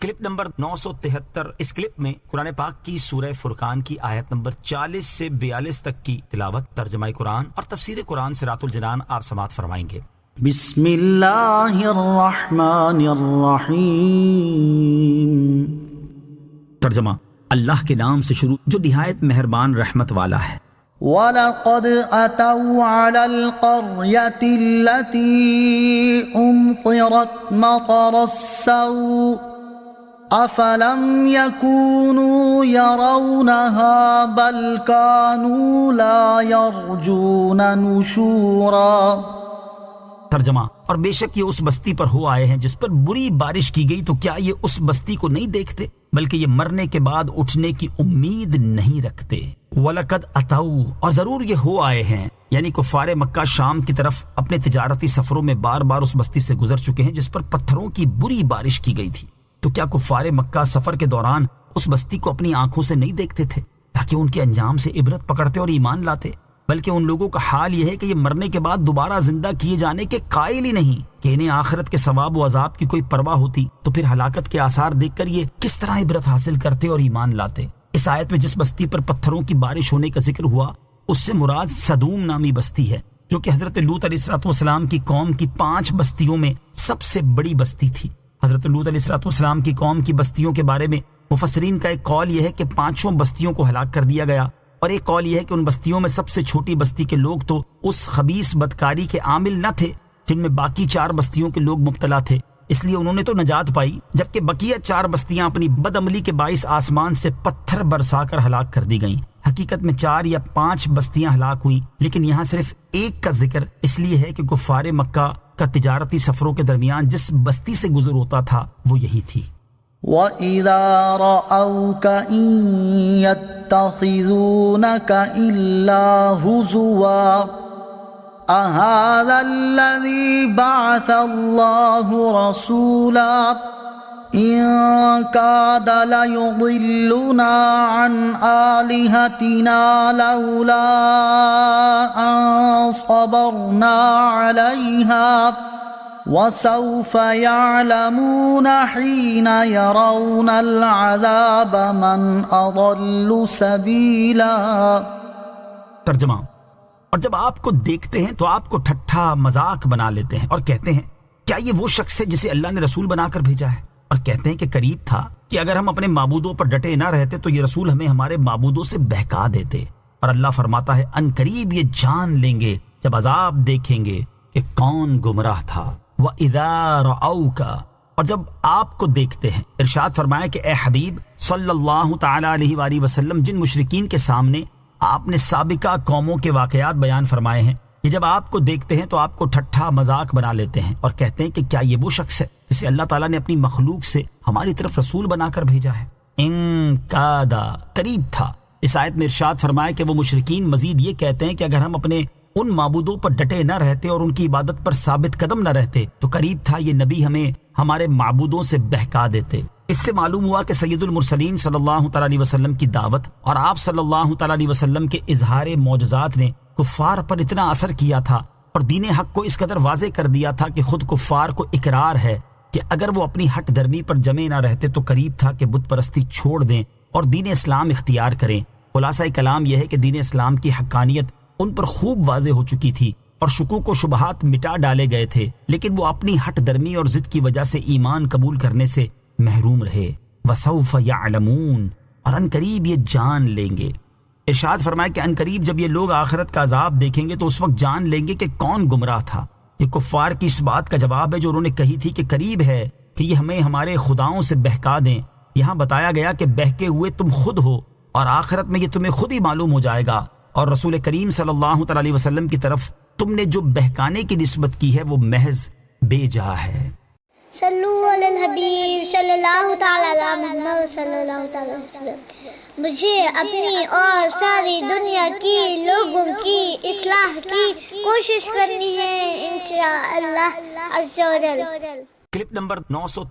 Clip number 973۔ اس clip میں قرآن پاک کی سورہ فرقان کی آیت نمبر 40 سے 42 تک کی تلاوت، ترجمہ قرآن اور تفسیر قرآن صراط الجنان آپ سماعت فرمائیں گے۔ بسم اللہ الرحمن الرحیم۔ ترجمہ: اللہ کے نام سے شروع جو نہایت مہربان رحمت والا ہے۔ وَلَقَدْ أَتَوْا عَلَى الْقَرْيَةِ الَّتِي أُمْطِرَتْ مَطَرَ السَّوْءِ أَفَلَمْ يَكُونُوا يَرَوْنَهَا بَلْ كَانُوا لَا يَرْجُونَ نُشُورًا۔ ترجمہ: اور بے شک یہ اس بستی پر ہو آئے ہیں جس پر بری بارش کی گئی، تو کیا یہ اس بستی کو نہیں دیکھتے بلکہ یہ مرنے کے بعد اٹھنے کی امید نہیں رکھتے۔ وَلَقَدْ أَتَوْا، اور ضرور یہ ہو آئے ہیں، یعنی کفار مکہ شام کی طرف اپنے تجارتی سفروں میں بار بار اس بستی سے گزر چکے ہیں جس پر پتھروں کی بری بارش کی گئی تھی۔ تو کیا کفار مکہ سفر کے دوران اس بستی کو اپنی آنکھوں سے نہیں دیکھتے تھے تاکہ ان کے انجام سے عبرت پکڑتے اور ایمان لاتے؟ بلکہ ان لوگوں کا حال یہ ہے کہ یہ مرنے کے بعد دوبارہ زندہ کیے جانے کے قائل ہی نہیں کہ انہیں آخرت کے ثواب و عذاب کی کوئی پرواہ ہوتی تو پھر ہلاکت کے آثار دیکھ کر یہ کس طرح عبرت حاصل کرتے اور ایمان لاتے۔ اس آیت میں جس بستی پر پتھروں کی بارش ہونے کا ذکر ہوا اس سے مراد صدوم نامی بستی ہے، جو کہ حضرت لوط علیہ السلام کی قوم کی 5 بستیوں میں سب سے بڑی بستی تھی۔ حضرت لوط علیہ السلام کی قوم کی بستیوں کے بارے میں مفسرین کا ایک قول یہ ہے کہ 5 بستیوں کو ہلاک کر دیا گیا، اور ایک قول یہ ہے کہ ان بستیوں میں سب سے چھوٹی بستی کے لوگ تو اس خبیث بدکاری کے عامل نہ تھے جن میں باقی 4 بستیوں کے لوگ مبتلا تھے، اس لیے انہوں نے تو نجات پائی، جبکہ بقیہ 4 بستیاں اپنی بدعملی کے باعث آسمان سے پتھر برسا کر ہلاک کر دی گئیں۔ حقیقت میں 4 یا 5 بستیاں ہلاک ہوئیں، لیکن یہاں صرف ایک کا ذکر اس لیے ہے کہ کفار مکہ کا تجارتی سفروں کے درمیان جس بستی سے گزر ہوتا تھا وہ یہی تھی۔ وَإِذَا رَأَوْكَ إِن يَتَّخِذُونَكَ إِلَّا هُزُوًا أَهَذَا الَّذِي بَعَثَ اللَّهُ رَسُولًا إِن كَادَ لَيُضِلُّنَا عَنْ آلِهَتِنَا لَوْلَا أَن صَبَرْنَا عَلَيْهَا وَسَوْفَ يَعْلَمُونَ حِينَ يَرَوْنَ الْعَذَابَ مَنْ أَضَلُّ سَبِيلًا۔ ترجمہ: اور جب آپ کو دیکھتے ہیں تو آپ کو ٹھٹھا مذاق بنا لیتے ہیں اور کہتے ہیں کیا یہ وہ شخص ہے جسے اللہ نے رسول بنا کر بھیجا ہے، اور کہتے ہیں کہ قریب تھا کہ اگر ہم اپنے معبودوں پر ڈٹے نہ رہتے تو یہ رسول ہمیں ہمارے معبودوں سے بہکا دیتے۔ اور اللہ فرماتا ہے ان قریب یہ جان لیں گے جب عذاب دیکھیں گے کہ کون گمراہ تھا۔ وَإِذَا رَأَوْكَ، اور جب آپ کو دیکھتے ہیں، ارشاد فرمایا کہ اے حبیب صلی اللہ تعالی علیہ وآلہ وسلم جن مشرکین کے سامنے آپ نے سابقہ قوموں کے واقعات بیان فرمائے ہیں، یہ جب آپ کو دیکھتے ہیں تو آپ کو ٹھٹھا مذاق بنا لیتے ہیں اور کہتے ہیں کہ کیا یہ وہ شخص ہے جسے اللہ تعالیٰ نے اپنی مخلوق سے ہماری طرف رسول بنا کر بھیجا ہے۔ ان کادا، قریب تھا۔ اس آیت میں ارشاد فرمایا کہ وہ مشرکین مزید یہ کہتے ہیں کہ اگر ہم اپنے ان معبودوں پر ڈٹے نہ رہتے اور ان کی عبادت پر ثابت قدم نہ رہتے تو قریب تھا یہ نبی ہمیں ہمارے معبودوں سے بہکا دیتے۔ اس سے معلوم ہوا کہ سید المرسلین صلی اللہ تعالی علیہ وسلم کی دعوت اور آپ صلی اللہ تعالی علیہ وسلم کے اظہار معجزات نے کفار پر اتنا اثر کیا تھا اور دین حق کو اس قدر واضح کر دیا تھا کہ خود کفار کو اقرار ہے کہ اگر وہ اپنی ہٹ درمی پر جمے نہ رہتے تو قریب تھا کہ بت پرستی چھوڑ دیں اور دین اسلام اختیار کریں۔ خلاصہ کلام یہ ہے کہ دین اسلام کی حقانیت ان پر خوب واضح ہو چکی تھی اور شکوک و شبہات مٹا ڈالے گئے تھے، لیکن وہ اپنی ہٹ درمی اور ضد کی وجہ سے ایمان قبول کرنے سے محروم رہے۔ وَسَوْفَ يَعْلَمُونَ، اور ان قریب یہ جان لیں گے۔ ارشاد فرمایا کہ ان قریب جب یہ لوگ آخرت کا عذاب دیکھیں گے تو اس وقت جان لیں گے کہ کون گمراہ تھا۔ یہ کفار کی اس بات کا جواب ہے جو انہوں نے کہی تھی کہ قریب ہے کہ یہ ہمیں ہمارے خداؤں سے بہکا دیں۔ یہاں بتایا گیا کہ بہکے ہوئے تم خود ہو اور آخرت میں یہ تمہیں خود ہی معلوم ہو جائے گا، اور رسول کریم صلی اللہ تعالی علیہ وسلم کی طرف تم نے جو بہکانے کی نسبت کی ہے وہ محض بے جا ہے۔ صلو علی الحبیب صلی اللہ تعالی علی محمد صلی اللہ تعالی علیہ وسلم۔ مجھے اپنی اور ساری دنیا کی لوگوں کی اصلاح کی کوشش کرنی ہے انشاءاللہ عز و جل۔ Clip number 900